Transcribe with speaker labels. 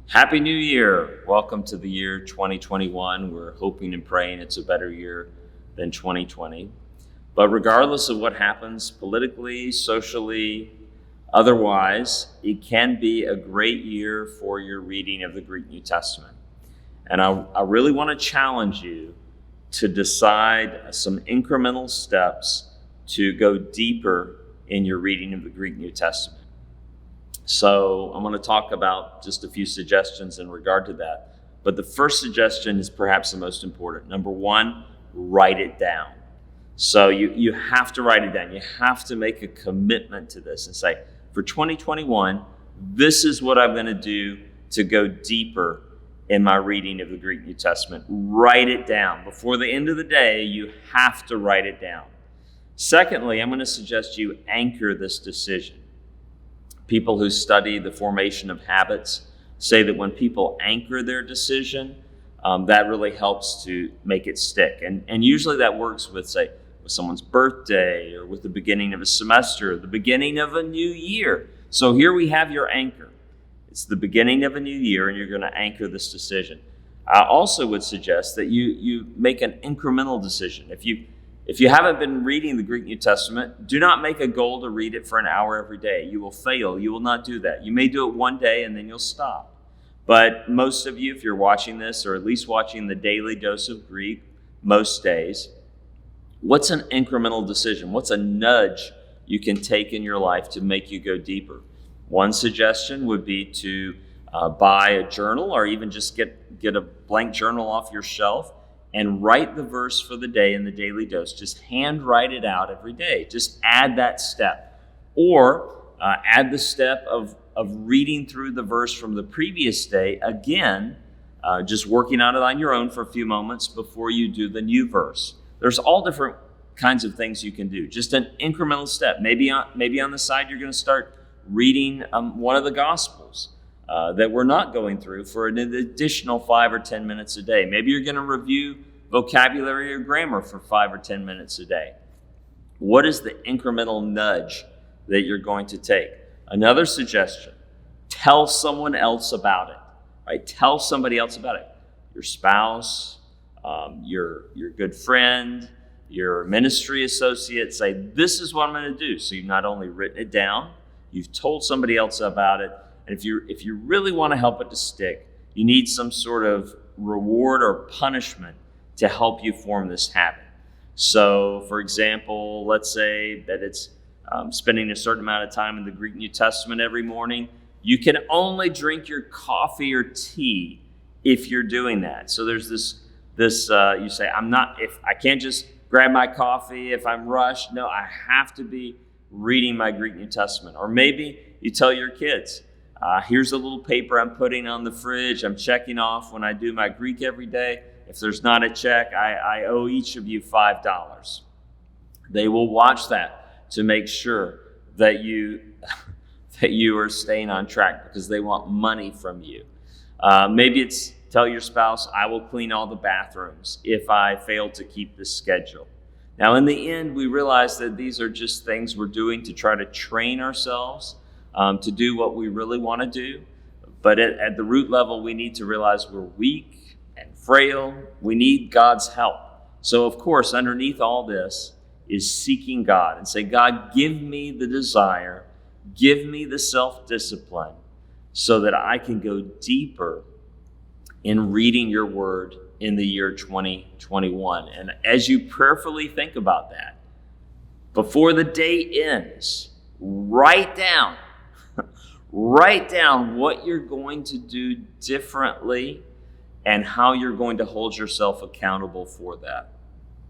Speaker 1: Happy New Year. Welcome to the year 2021. We're hoping and praying it's a better year than 2020. But regardless of what happens politically, socially, otherwise, it can be a great year for your reading of the Greek New Testament. And I really want to challenge you to decide some incremental steps to go deeper in your reading of the Greek New Testament. So I'm going to talk about just a few suggestions in regard to that. But the first suggestion is perhaps the most important. Number one, write it down. So you have to write it down. You have to make a commitment to this and say, for 2021, this is what I'm going to do to go deeper in my reading of the Greek New Testament. Write it down. Before the end of the day, you have to write it down. Secondly, I'm going to suggest you anchor this decision. People who study the formation of habits say that when people anchor their decision, that really helps to make it stick. And usually that works with, say, with someone's birthday or with the beginning of a semester, or the beginning of a new year. So here we have your anchor. It's the beginning of a new year, and you're going to anchor this decision. I also would suggest that you make an incremental decision. If you haven't been reading the Greek New Testament, do not make a goal to read it for an hour every day. You will fail. You will not do that. You may do it one day and then you'll stop. But most of you, if you're watching this, or at least watching the Daily Dose of Greek most days, what's an incremental decision? What's a nudge you can take in your life to make you go deeper? One suggestion would be to buy a journal, or even just get a blank journal off your shelf and write the verse for the day in the daily dose. Just hand write it out every day. Just add that step. Or add the step of reading through the verse from the previous day again, just working on it on your own for a few moments before you do the new verse. There's all different kinds of things you can do. Just an incremental step. Maybe on the side you're going to start reading one of the Gospels that we're not going through for an additional 5 or 10 minutes a day. Maybe you're going to review vocabulary or grammar for 5 or 10 minutes a day. What is the incremental nudge that you're going to take? Another suggestion, tell someone else about it. Right? Tell somebody else about it. Your spouse, your good friend, your ministry associate. Say, this is what I'm going to do. So you've not only written it down, you've told somebody else about it. And if you really want to help it to stick, you need some sort of reward or punishment to help you form this habit. So, for example, let's say that it's spending a certain amount of time in the Greek New Testament every morning. You can only drink your coffee or tea if you're doing that. So there's this you say, I can't just grab my coffee if I'm rushed. No, I have to be reading my Greek New Testament. Or maybe you tell your kids, here's a little paper I'm putting on the fridge. I'm checking off when I do my Greek every day. If there's not a check, I owe each of you $5. They will watch that to make sure that you are staying on track, because they want money from you. Maybe it's tell your spouse, I will clean all the bathrooms if I fail to keep this schedule. Now, in the end, we realize that these are just things we're doing to try to train ourselves to do what we really want to do. But at the root level, we need to realize we're weak and frail. We need God's help. So, of course, underneath all this is seeking God and say, God, give me the desire, give me the self-discipline so that I can go deeper in reading your word in the year 2021. And as you prayerfully think about that, before the day ends, write down what you're going to do differently and how you're going to hold yourself accountable for that.